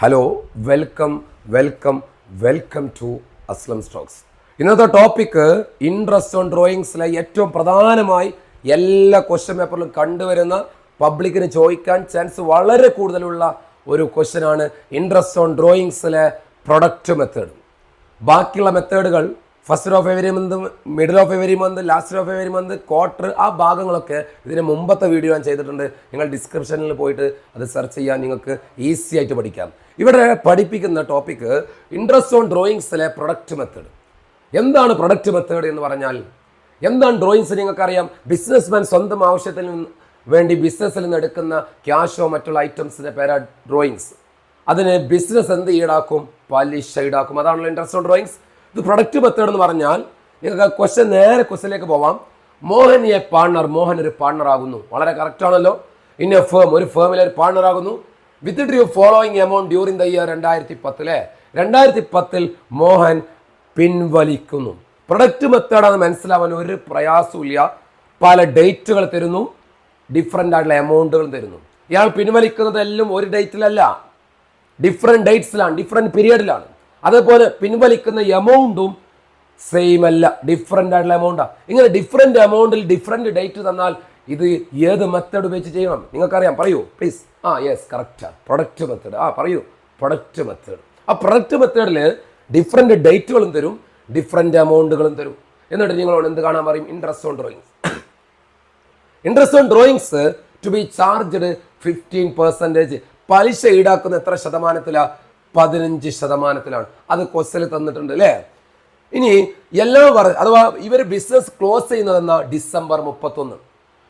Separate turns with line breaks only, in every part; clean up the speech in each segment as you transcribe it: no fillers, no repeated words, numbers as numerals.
Hello welcome to Aslam stocks. ഇന്നത്തെ topic interest on ഡ്രോയിങ്സിലെ ഏറ്റവും പ്രധാനമായി എല്ലാ ക്വസ്റ്റ്യൻ പേപ്പറിലും കണ്ടുവരുന്ന പബ്ലിക്കിന് ചോദിക്കാൻ ചാൻസ് വളരെ കൂടുതലുള്ള ഒരു ക്വസ്റ്റ്യനാണ് ഇൻട്രസ്റ്റ് ഓൺ ഡ്രോയിങ്സിലെ പ്രൊഡക്റ്റ് മെത്തേഡ്. ബാക്കിയുള്ള മെത്തേഡുകൾ first of every month, middle of every month, last of every month, quarter, ആ ഭാഗങ്ങളൊക്കെ ഇതിന് മുമ്പത്തെ വീഡിയോ ഞാൻ ചെയ്തിട്ടുണ്ട്. നിങ്ങൾ ഡിസ്ക്രിപ്ഷനിൽ പോയിട്ട് അത് സെർച്ച് ചെയ്യാൻ നിങ്ങൾക്ക് ഈസി ആയിട്ട് പഠിക്കാം. ഇവിടെ പഠിപ്പിക്കുന്ന ടോപ്പിക്ക് ഇൻട്രസ്റ്റ് ഓൺ ഡ്രോയിങ്സിലെ പ്രൊഡക്റ്റ് മെത്തേഡ്. എന്താണ് പ്രൊഡക്റ്റ് മെത്തേഡ് എന്ന് പറഞ്ഞാൽ എന്താണ്? ഡ്രോയിങ്സ് നിങ്ങൾക്കറിയാം, ബിസിനസ്മാൻ സ്വന്തം ആവശ്യത്തിന് വേണ്ടി ബിസിനസ്സിൽ നിന്ന് എടുക്കുന്ന ക്യാഷോ മറ്റുള്ള ഐറ്റംസിൻ്റെ പേരാ ഡ്രോയിങ്സ്. അതിന് ബിസിനസ് എന്ത് ഈടാക്കും? പലിശ ഈടാക്കും. അതാണല്ലോ ഇൻട്രസ്റ്റ് ഓൺ ഡ്രോയിങ്സ്. ഇത് പ്രൊഡക്റ്റ് മെത്തേഡ് എന്ന് പറഞ്ഞാൽ നിങ്ങൾക്ക് നേരെ ക്വസ്റ്റ്യനിലേക്ക് പോവാം. മോഹൻ എ പാർട്ണർ, മോഹൻ ഒരു പാർട്ണർ ആകുന്നു. വളരെ കറക്റ്റ് ആണല്ലോ. ഇൻ എ ഫേം, ഒരു ഫേമിലെ ഒരു പാർട്ണർ ആകുന്നു. Withdrew following amount during the year 2010. 2010 Mohan പിൻവലിക്കുന്നു. പ്രൊഡക്റ്റ് മെത്തേഡാണെന്ന് മനസ്സിലാവാൻ ഒരു പ്രയാസമില്ല. പല ഡേറ്റുകൾ തരുന്നു, ഡിഫറൻ്റ് ആയിട്ടുള്ള എമൗണ്ടുകൾ തരുന്നു. ഇയാൾ പിൻവലിക്കുന്നതെല്ലാം ഒരു ഡേറ്റിലല്ല, ഡിഫറെൻറ്റ് ഡേറ്റ്സിലാണ്, ഡിഫറെൻറ്റ് പീരിയഡിലാണ്. അതേപോലെ പിൻവലിക്കുന്ന എമൗണ്ടും സെയിം അല്ല, ഡിഫറെൻ്റ് ആയിട്ടുള്ള എമൗണ്ടാണ്. ഇങ്ങനെ ഡിഫറെൻ്റ് എമൗണ്ടിൽ ഡിഫറെൻറ്റ് ഡേറ്റ് തന്നാൽ ഇത് ഏത് മെത്തേഡ് വെച്ച് ചെയ്യണം? നിങ്ങൾക്കറിയാം, പറയൂ പ്ലീസ്. യെസ്, കറക്റ്റാണ്, പ്രൊഡക്റ്റ് മെത്തേഡ്. പറയൂ, പ്രൊഡക്റ്റ് മെത്തേഡ്. ആ പ്രൊഡക്റ്റ് മെത്തേഡിൽ ഡിഫറെൻറ്റ് ഡേറ്റുകളും തരും, ഡിഫറെൻറ്റ് എമൗണ്ടുകളും തരും. എന്നിട്ട് നിങ്ങളോട് എന്ത് കാണാൻ പറയും? Interest on drawings. Interest on drawings to be charged 15%. പലിശ ഈടാക്കുന്ന എത്ര ശതമാനത്തിലാണ്? 15%. അത് ക്വസ്റ്റ്യനിൽ തന്നിട്ടുണ്ട് അല്ലേ? ഇനി എല്ലാ അഥവാ ഇവർ ബിസിനസ് ക്ലോസ് ചെയ്യുന്നതെന്ന December 31.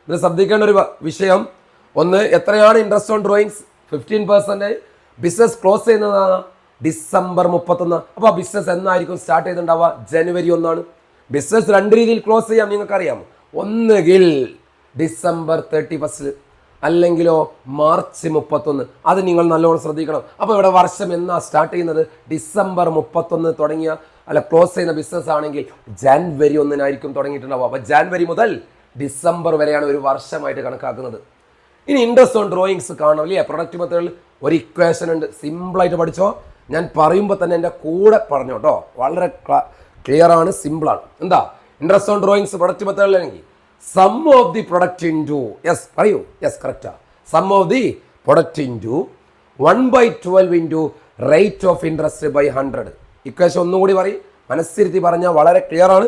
ഇത് ശ്രദ്ധിക്കേണ്ട ഒരു വിഷയം. ഒന്ന്, എത്രയാണ് interest on drawings? 15%. Business close ചെയ്യുന്നതാണ് December 31. അപ്പോൾ ആ ബിസിനസ് എന്നായിരിക്കും സ്റ്റാർട്ട് ചെയ്തിട്ടുണ്ടാവുക? January 1. ബിസിനസ് രണ്ട് രീതിയിൽ ക്ലോസ് ചെയ്യാം, നിങ്ങൾക്കറിയാം. ഒന്നുകിൽ December 31, അല്ലെങ്കിലോ March 31. അത് നിങ്ങൾ നല്ലോണം ശ്രദ്ധിക്കണം. അപ്പോൾ ഇവിടെ വർഷം എന്നാ സ്റ്റാർട്ട് ചെയ്യുന്നത്? December 31 തുടങ്ങിയ ക്ലോസ് ചെയ്യുന്ന ബിസിനസ് ആണെങ്കിൽ January 1 തുടങ്ങിയിട്ടുണ്ടാവും. അപ്പോൾ January മുതൽ December വരെയാണ് ഒരു വർഷമായിട്ട് കണക്കാക്കുന്നത്. ഇനി ഇൻട്രസ്റ്റ് ഓൺ ഡ്രോയിങ്സ് കാണണം അല്ലേ? പ്രൊഡക്റ്റ് മെത്തേഡിൽ ഒരു ഇക്വേഷൻ ഉണ്ട്, സിമ്പിളായിട്ട് പഠിച്ചോ. ഞാൻ പറയുമ്പോൾ തന്നെ എൻ്റെ കൂടെ പറഞ്ഞോ കേട്ടോ. വളരെ ക്ലിയർ ആണ്, സിമ്പിളാണ്. എന്താ ഇൻട്രസ്റ്റ് ഓൺ ഡ്രോയിങ്സ് പ്രൊഡക്റ്റ് മെത്തേഡിലാണെങ്കിൽ sum of the product into, yes പറയൂ, യെസ് കറക്റ്റാ, sum of the product into 1/12 into rate of interest by 100. Equation ഒന്നുകൂടി പറയും, മനസ്സിരുത്തി പറഞ്ഞാൽ വളരെ ക്ലിയർ ആണ്.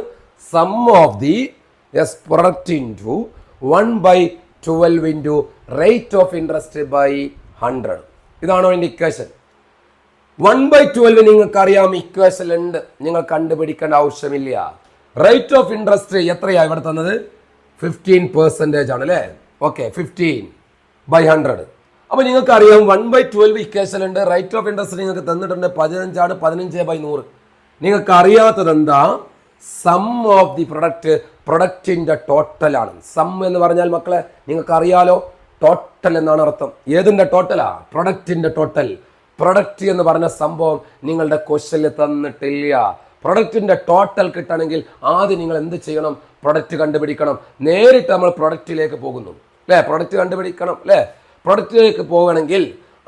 Sum of the product into 1/12 into rate of interest by 100. ഇതാണോ എൻ്റെ ഇക്വേഷൻ? 1/12 നിങ്ങൾക്കറിയാം, ഇക്വേഷൻ ഉണ്ട്, നിങ്ങൾ കണ്ടുപിടിക്കേണ്ട ആവശ്യമില്ല. റേറ്റ് ഓഫ് ഇൻട്രസ്റ്റ് എത്രയാണ് ഇവിടെ തന്നത്? 15% ആണ് അല്ലേ? ഓക്കെ, 15/100. അപ്പോൾ നിങ്ങൾക്കറിയാം 1/12 ഇക്വേഷൻ ഉണ്ട്. റേറ്റ് ഓഫ് ഇൻട്രസ്റ്റ് നിങ്ങൾക്ക് തന്നിട്ടുണ്ട് 15 ആണ്. 15/100. നിങ്ങൾക്ക് അറിയാത്തത് എന്താ? സം ഓഫ് ദി പ്രൊഡക്റ്റിൻ്റെ ടോട്ടലാണ്. സം എന്ന് പറഞ്ഞാൽ മക്കളെ നിങ്ങൾക്ക് അറിയാലോ, ടോട്ടൽ എന്നാണ് അർത്ഥം. ഏതിൻ്റെ ടോട്ടലാ? പ്രൊഡക്റ്റിൻ്റെ ടോട്ടൽ. പ്രൊഡക്റ്റ് എന്ന് പറഞ്ഞ സംഭവം നിങ്ങളുടെ ക്വസ്റ്റ്യനിൽ തന്നിട്ടില്ല. പ്രൊഡക്റ്റിൻ്റെ ടോട്ടൽ കിട്ടണമെങ്കിൽ ആദ്യം നിങ്ങൾ എന്ത് ചെയ്യണം? പ്രൊഡക്റ്റ് കണ്ടുപിടിക്കണം. നേരിട്ട് നമ്മൾ പ്രൊഡക്റ്റിലേക്ക് പോകുന്നു അല്ലേ? പ്രൊഡക്റ്റ് കണ്ടുപിടിക്കണം അല്ലേ? പ്രൊഡക്റ്റിലേക്ക് പോകണമെങ്കിൽ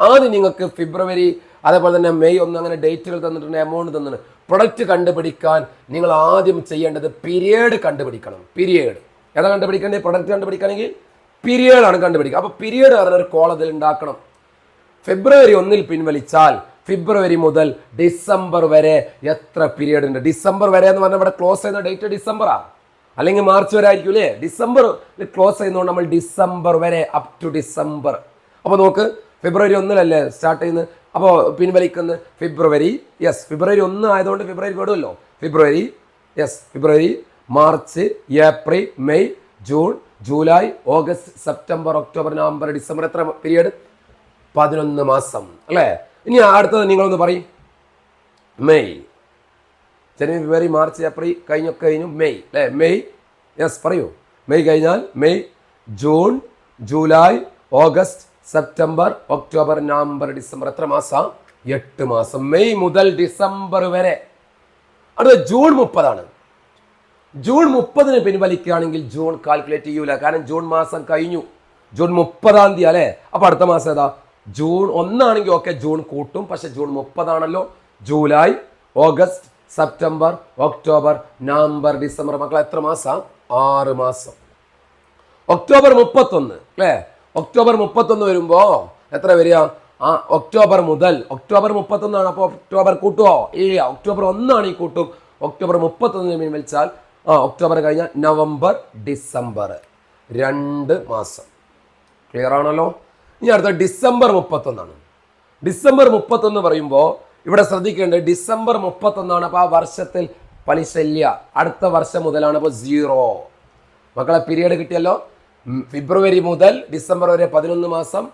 ആദ്യം നിങ്ങൾക്ക് ഫെബ്രുവരി, അതേപോലെ തന്നെ മെയ് 1 അങ്ങനെ ഡേറ്റുകൾ തന്നിട്ടുണ്ട്, എമൗണ്ട് തന്നിട്ടുണ്ട്. പ്രൊഡക്റ്റ് കണ്ടുപിടിക്കാൻ നിങ്ങൾ ആദ്യം ചെയ്യേണ്ടത് പീരിയഡ് കണ്ടുപിടിക്കണം. പീരിയഡ് ഏതാ കണ്ടുപിടിക്കേണ്ടത്? പ്രൊഡക്റ്റ് കണ്ടുപിടിക്കണമെങ്കിൽ പീരിയഡാണ് കണ്ടുപിടിക്കുക. അപ്പോൾ പീരിയഡ് പറഞ്ഞൊരു കോളത്തിൽ ഉണ്ടാക്കണം. February 1 പിൻവലിച്ചാൽ ഫെബ്രുവരി മുതൽ ഡിസംബർ വരെ എത്ര പീരിയഡ് ഉണ്ട്? ഡിസംബർ വരെ എന്ന് പറഞ്ഞാൽ ഇവിടെ ക്ലോസ് ചെയ്യുന്ന ഡേറ്റ് ഡിസംബറാ, അല്ലെങ്കിൽ മാർച്ച് വരെ ആയിരിക്കും അല്ലേ? ഡിസംബർ ക്ലോസ് ചെയ്യുന്നതുകൊണ്ട് നമ്മൾ ഡിസംബർ വരെ, അപ് ടു ഡിസംബർ. അപ്പോൾ നോക്ക്, February 1 സ്റ്റാർട്ട് ചെയ്യുന്നത്. അപ്പോൾ പിൻവലിക്കുന്നത് ഫെബ്രുവരി, ഫെബ്രുവരി 1 ആയതുകൊണ്ട് ഫെബ്രുവരി പെടുമല്ലോ. February, March, April, May, June, July, August, September, October, November, December. എത്ര പീരിയഡ്? 11 മാസം അല്ലേ? ഇനി അടുത്തത് നിങ്ങളൊന്ന് പറയും. May, January, February, March, April കഴിഞ്ഞു. മെയ് അല്ലേ? മെയ്, പറയൂ. മെയ് കഴിഞ്ഞാൽ May, June, July, August, September, October, November, December. എത്ര മാസം? 8 മാസം. മെയ് മുതൽ ഡിസംബർ വരെ. അടുത്ത ജൂൺ 30 ജൂൺ 30 പിൻവലിക്കുകയാണെങ്കിൽ ജൂൺ കാൽക്കുലേറ്റ് ചെയ്യൂല, കാരണം ജൂൺ മാസം കഴിഞ്ഞു. ജൂൺ 30 അല്ലേ? അപ്പോൾ അടുത്ത മാസം ഏതാ? ജൂൺ 1 ഓക്കെ ജൂൺ കൂട്ടും, പക്ഷെ June 30 July, August, September, October, November, December. മക്കളെ എത്ര മാസം? 6 മാസം. ഒക്ടോബർ 31 അല്ലേ? ഒക്ടോബർ 31 വരുമ്പോ എത്ര വരിക? ഒക്ടോബർ മുതൽ ഒക്ടോബർ 31 അപ്പോൾ ഒക്ടോബർ കൂട്ടുമോ? ഇല്ല. ഒക്ടോബർ 1 കൂട്ടും. ഒക്ടോബർ 31 വെച്ചാൽ ഒക്ടോബർ കഴിഞ്ഞാൽ നവംബർ, ഡിസംബർ, 2 മാസം. ക്ലിയർ ആണല്ലോ? ഇനി അടുത്ത ഡിസംബർ 31. ഡിസംബർ 31 പറയുമ്പോൾ ഇവിടെ ശ്രദ്ധിക്കേണ്ടത് ഡിസംബർ 31 അപ്പോൾ ആ വർഷത്തിൽ പലിശ ഇല്ല. അടുത്ത വർഷം മുതലാണ് അപ്പോൾ 0. മക്കളെ പീരീഡ് കിട്ടിയല്ലോ. ഫെബ്രുവരി മുതൽ ഡിസംബർ വരെ 11 മാസം,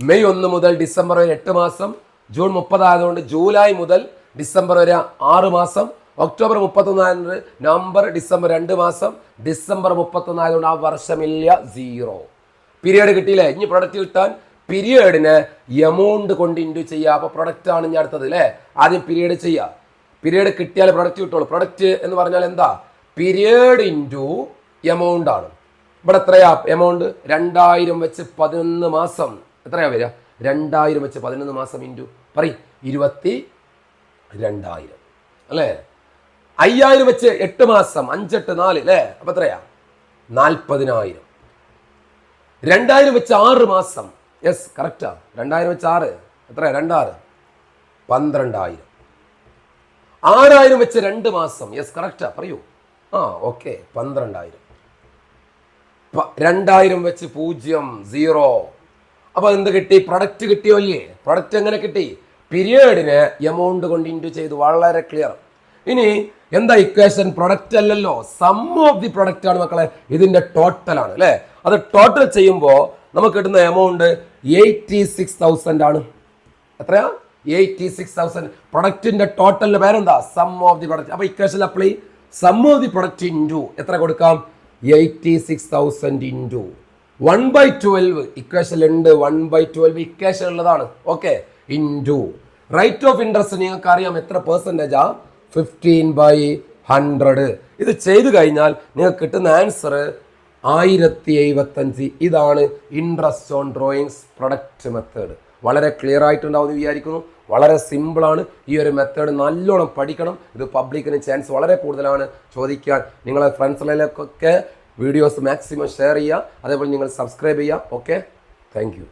മെയ് 1 മുതൽ ഡിസംബർ വരെ 8 മാസം, ജൂൺ 30 ആയതുകൊണ്ട് ജൂലൈ മുതൽ ഡിസംബർ വരെ 6 മാസം, ഒക്ടോബർ 31 ആയതുകൊണ്ട് നവംബർ, ഡിസംബർ 2 മാസം, ഡിസംബർ 31 ആയതുകൊണ്ട് ആ വർഷമില്ല, 0. പീരീഡ് കിട്ടിയില്ലേ? ഇനി പ്രൊഡക്റ്റ് കിട്ടാൻ പീരീഡിന് എമൗണ്ട് കൊണ്ട് ഇൻഡു ചെയ്യുക. അപ്പോൾ പ്രൊഡക്റ്റ് ആണ് ഇനി അടുത്തത് അല്ലേ? ആദ്യം പീരീഡ് ചെയ്യുക. പീരീഡ് കിട്ടിയാൽ പ്രൊഡക്റ്റ് കിട്ടുള്ളൂ. പ്രൊഡക്റ്റ് എന്ന് പറഞ്ഞാൽ എന്താ? പീരീഡ് ഇൻറ്റു എമൗണ്ട് ആണ്. ഇവിടെ എത്രയാ എമൗണ്ട്? 2000 വെച്ച് 11 മാസം. എത്രയാ വരിക? 2000 വെച്ച് 11 മാസം ഇൻറ്റു 22,000 അല്ലേ? 5000 വെച്ച് 8 മാസം, 5 8 4 അല്ലേ? അപ്പൊ എത്രയാ? 40,000. 2000 വെച്ച് 6 മാസം. Yes, correct. 2000 വെച്ച് 6 എത്രയാ? 2 6 12,000. 6000 വെച്ച് 2 മാസം. Yes, correct. പറയൂ. ഓക്കെ, 12,000. 2000 വെച്ച് 0 0. അപ്പൊ എന്ത് കിട്ടി? പ്രൊഡക്റ്റ് കിട്ടിയോ ഇല്ലേ? പ്രൊഡക്റ്റ് എങ്ങനെ കിട്ടി? പീരിയഡിന് എമൗണ്ട് കൊണ്ട് ഇൻറ്റു ചെയ്തു. വളരെ ക്ലിയർ. ഇനി എന്താ ഇക്വേഷൻ? പ്രൊഡക്റ്റ് അല്ലല്ലോ, സം ഓഫ് ദി പ്രൊഡക്റ്റ് ആണ് മക്കളെ. ഇതിന്റെ ടോട്ടൽ ആണ് അല്ലേ? അത് ടോട്ടൽ ചെയ്യുമ്പോൾ നമുക്ക് കിട്ടുന്ന എമൗണ്ട് 86,000 ആണ്. എത്രയാ? 86,000. പ്രൊഡക്റ്റിന്റെ ടോട്ടലിന്റെ പേരെന്താ? Sum of the product. അപ്പൊ equation apply. Sum of the product into എത്ര കൊടുക്കാം? 86,000 ഇൻറ്റു 1/12. ഇക്വേഷൻ ഉണ്ട്. 1/12 ഇക്വേഷൻ ഉള്ളതാണ്. Okay, into rate of interest നിങ്ങൾക്ക് അറിയാം എത്ര പെർസെൻറ്റേജാ? 15/100. ഇത് ചെയ്തു കഴിഞ്ഞാൽ നിങ്ങൾക്ക് കിട്ടുന്ന ആൻസർ 1075. ഇതാണ് interest on drawings product method. വളരെ ക്ലിയർ ആയിട്ടുണ്ടാവും എന്ന് വിചാരിക്കുന്നു. വളരെ സിമ്പിളാണ്. ഈ ഒരു മെത്തേഡ് നല്ലോണം പഠിക്കണം. ഇത് പബ്ലിക്കിന് ചാൻസ് വളരെ കൂടുതലാണ് ചോദിക്കാൻ. നിങ്ങളെ ഫ്രണ്ട്സിലേക്കൊക്കെ വീഡിയോസ് മാക്സിമം ഷെയർ ചെയ്യുക. അതേപോലെ നിങ്ങൾ സബ്സ്ക്രൈബ് ചെയ്യുക. Okay, thank you.